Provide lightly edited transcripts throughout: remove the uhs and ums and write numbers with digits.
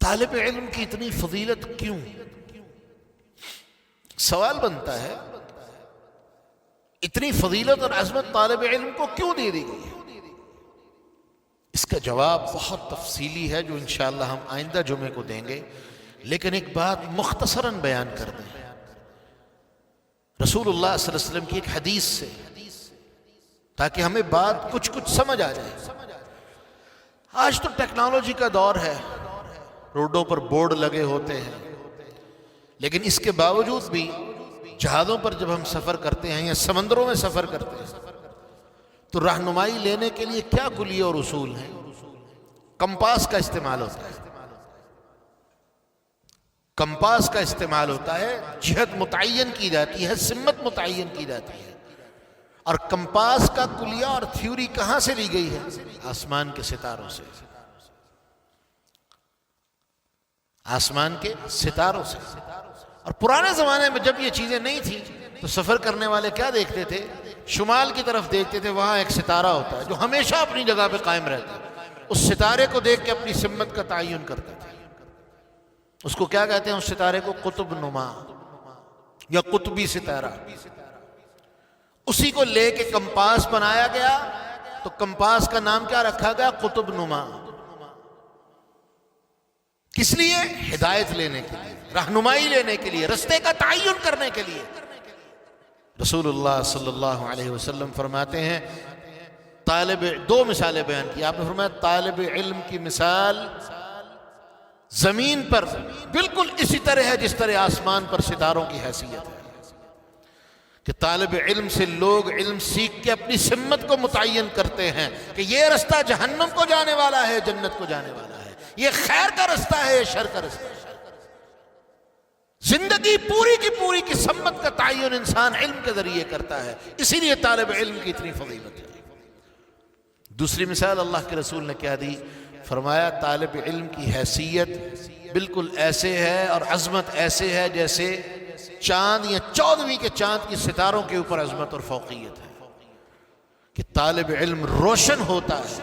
طالب علم کی اتنی فضیلت کیوں؟ سوال بنتا ہے، اتنی فضیلت اور عظمت طالب علم کو کیوں دے دی گئی؟ اس کا جواب بہت تفصیلی ہے جو انشاءاللہ ہم آئندہ جمعے کو دیں گے، لیکن ایک بات مختصراً بیان کر دیں۔ رسول اللہ صلی اللہ علیہ وسلم کی ایک حدیث سے، تاکہ ہمیں بات کچھ سمجھ آ جائے۔ آج تو ٹیکنالوجی کا دور ہے، روڈوں پر بورڈ لگے ہوتے ہیں، لیکن اس کے باوجود بھی جہازوں پر جب ہم سفر کرتے ہیں یا سمندروں میں سفر کرتے ہیں تو رہنمائی لینے کے لیے کیا کلیے اور اصول ہیں؟ کمپاس کا استعمال ہوتا ہے، کمپاس کا استعمال ہوتا ہے، جہت متعین کی جاتی ہے، سمت متعین کی جاتی ہے۔ اور کمپاس کا کلیہ اور تھیوری کہاں سے لی گئی ہے؟ آسمان کے ستاروں سے، آسمان کے ستاروں سے۔ اور پرانے زمانے میں جب یہ چیزیں نہیں تھیں تو سفر کرنے والے کیا دیکھتے تھے؟ شمال کی طرف دیکھتے تھے، وہاں ایک ستارہ ہوتا ہے جو ہمیشہ اپنی جگہ پہ قائم رہتا ہے، اس ستارے کو دیکھ کے اپنی سمت کا تعین کرتے تھے۔ اس کو کیا کہتے ہیں؟ اس ستارے کو قطب نما یا قطبی ستارہ۔ اسی کو لے کے کمپاس بنایا گیا، تو کمپاس کا نام کیا رکھا گیا؟ قطب نما۔ کس لیے؟ ہدایت لینے کے لیے، رہنمائی لینے کے لیے، رستے کا تعین کرنے کے لیے۔ رسول اللہ صلی اللہ علیہ وسلم فرماتے ہیں، دو مثالیں بیان کی آپ نے۔ فرمایا طالب علم کی مثال زمین پر بالکل اسی طرح ہے جس طرح آسمان پر ستاروں کی حیثیت ہے، کہ طالب علم سے لوگ علم سیکھ کے اپنی سمت کو متعین کرتے ہیں کہ یہ رستہ جہنم کو جانے والا ہے، جنت کو جانے والا ہے، یہ خیر کا رستہ ہے، یہ شر کا رستہ ہے۔ زندگی پوری کی سمت کا تعین انسان علم کے ذریعے کرتا ہے، اسی لیے طالب علم کی اتنی فضیلت ہے۔ دوسری مثال اللہ کے رسول نے کیا دی؟ فرمایا طالب علم کی حیثیت بالکل ایسے ہے اور عظمت ایسے ہے جیسے چاند یا 14ویں کے چاند کی ستاروں کے اوپر عظمت اور فوقیت ہے، کہ طالب علم روشن ہوتا ہے،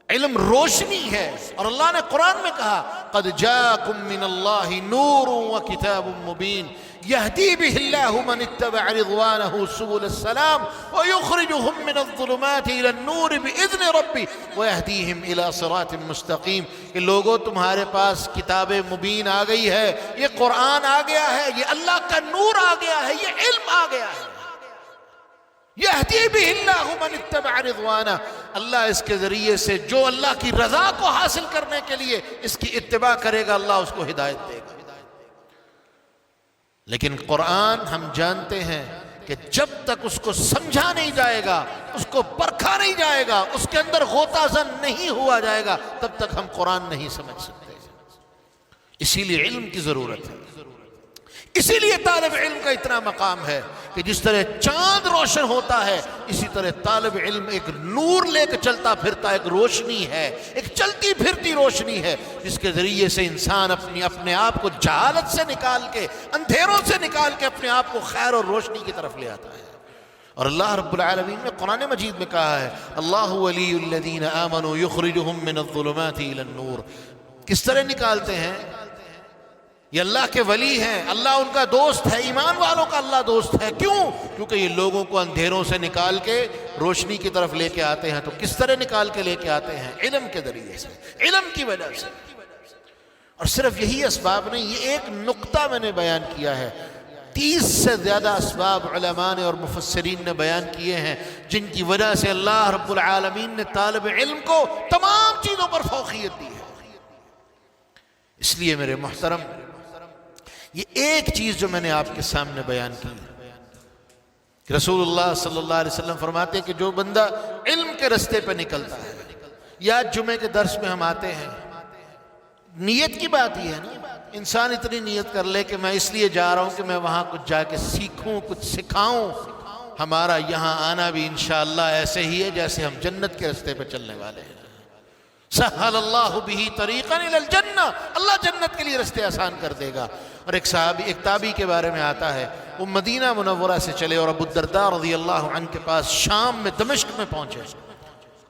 علم روشنی ہے۔ اور اللہ نے قرآن میں کہا قد جاءکم من اللہ نور وکتاب مبین یہدی بہ اللہ من اتبع رضوانہ سبل السلام ویخرجہم من الظلمات الی النور بإذن ربی ویہدیہم الی صراط مستقیم، کہ لوگوں تمہارے پاس کتاب مبین آ گئی ہے، یہ قرآن آ گیا ہے، یہ اللہ کا نور آ گیا ہے، یہ علم آ گیا ہے۔ یہدی بہ اللہ من اتبع رضوانہ، اللہ اس کے ذریعے سے جو اللہ کی رضا کو حاصل کرنے کے لیے اس کی اتباع کرے گا، اللہ اس کو ہدایت دے گا۔ لیکن قرآن ہم جانتے ہیں کہ جب تک اس کو سمجھا نہیں جائے گا، اس کو پرکھا نہیں جائے گا، اس کے اندر غوطہ زن نہیں ہوا جائے گا، تب تک ہم قرآن نہیں سمجھ سکتے۔ اسی لیے علم کی ضرورت ہے، اسی لیے طالب علم کا اتنا مقام ہے کہ جس طرح چاند روشن ہوتا ہے، اسی طرح طالب علم ایک نور لے کے چلتا پھرتا ایک روشنی ہے، ایک چلتی پھرتی روشنی ہے، جس کے ذریعے سے انسان اپنے آپ کو جہالت سے نکال کے، اندھیروں سے نکال کے اپنے آپ کو خیر اور روشنی کی طرف لے آتا ہے۔ اور اللہ رب العالمین نے قرآن مجید میں کہا ہے اللہ ولی الذین آمنوا یخرجہم من الظلمات الی النور۔ کس طرح نکالتے ہیں؟ یہ اللہ کے ولی ہیں، اللہ ان کا دوست ہے، ایمان والوں کا اللہ دوست ہے۔ کیوں؟ کیونکہ یہ لوگوں کو اندھیروں سے نکال کے روشنی کی طرف لے کے آتے ہیں۔ تو کس طرح نکال کے لے کے آتے ہیں؟ علم کے ذریعے سے، علم کی وجہ سے۔ اور صرف یہی اسباب نہیں، یہ ایک نقطہ میں نے بیان کیا ہے، 30 سے زیادہ اسباب علماء نے اور مفسرین نے بیان کیے ہیں جن کی وجہ سے اللہ رب العالمین نے طالب علم کو تمام چیزوں پر فوقیت دی ہے۔ اس لیے میرے محترم، یہ ایک چیز جو میں نے آپ کے سامنے بیان کی کہ رسول اللہ صلی اللہ علیہ وسلم فرماتے ہیں کہ جو بندہ علم کے رستے پہ نکلتا ہے، یا جمعے کے درس میں ہم آتے ہیں، نیت کی بات ہی ہے نا، انسان اتنی نیت کر لے کہ میں اس لیے جا رہا ہوں کہ میں وہاں کچھ جا کے سیکھوں، کچھ سکھاؤں۔ ہمارا یہاں آنا بھی انشاءاللہ ایسے ہی ہے جیسے ہم جنت کے رستے پہ چلنے والے ہیں۔ سہل اللہ بہ طریقا الی الجنہ، اللہ جنت کے لیے رستے آسان کر دے گا۔ اور ایک تابعی کے بارے میں آتا ہے، وہ مدینہ منورہ سے چلے اور ابو الدرداء رضی اللہ عنہ کے پاس شام میں دمشق میں پہنچے،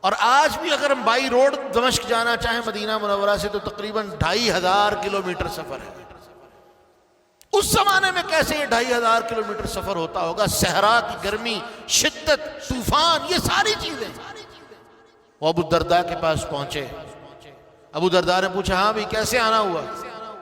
اور آج بھی اگر ہم بائی روڈ دمشق جانا چاہیں مدینہ منورہ سے تو تقریباً 2500 کلومیٹر سفر ہے۔ اس زمانے میں کیسے یہ 2500 کلومیٹر سفر ہوتا ہوگا، صحرا کی گرمی، شدت، طوفان، یہ ساری چیزیں۔ وہ ابو الدرداء کے پاس پہنچے، ابو الدرداء نے پوچھا ہاں بھی کیسے آنا ہوا،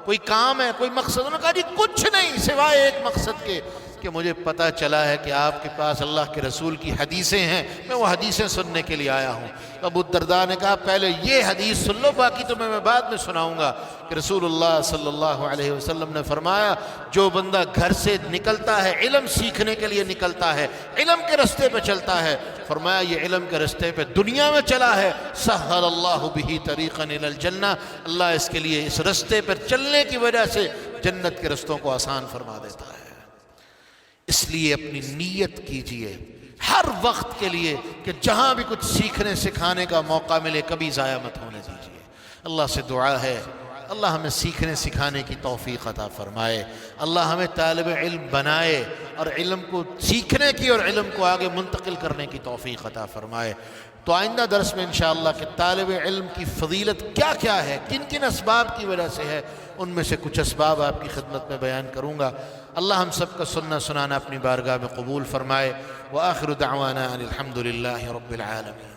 کوئی کام ہے، کوئی مقصد؟ انہوں نے کہا جی کچھ نہیں سوائے ایک مقصد کے کہ مجھے پتہ چلا ہے کہ آپ کے پاس اللہ کے رسول کی حدیثیں ہیں، میں وہ حدیثیں سننے کے لیے آیا ہوں۔ ابو الدرداء نے کہا پہلے یہ حدیث سن لو، باقی تو میں بعد میں سناؤں گا کہ رسول اللہ صلی اللہ علیہ وسلم نے فرمایا جو بندہ گھر سے نکلتا ہے علم سیکھنے کے لیے نکلتا ہے، علم کے رستے پہ چلتا ہے، فرمایا یہ علم کے رستے پہ دنیا میں چلا ہے، سہل اللہ بہ طریقا الی الجنہ، اللہ اس کے لیے اس رستے پر چلنے کی وجہ سے جنت کے رستوں کو آسان فرما دیتا ہے۔ اس لیے اپنی نیت کیجئے ہر وقت کے لیے کہ جہاں بھی کچھ سیکھنے سکھانے کا موقع ملے کبھی ضائع مت ہونے دیجئے۔ اللہ سے دعا ہے اللہ ہمیں سیکھنے سکھانے کی توفیق عطا فرمائے، اللہ ہمیں طالب علم بنائے اور علم کو سیکھنے کی اور علم کو آگے منتقل کرنے کی توفیق عطا فرمائے۔ تو آئندہ درس میں انشاءاللہ کہ طالب علم کی فضیلت کیا کیا ہے، کن کن اسباب کی وجہ سے ہے، ان میں سے کچھ اسباب آپ کی خدمت میں بیان کروں گا۔ اللہ ہم سب کا سننا سنانا اپنی بارگاہ میں قبول فرمائے۔ وآخر دعوانا ان الحمد للہ رب العالمین۔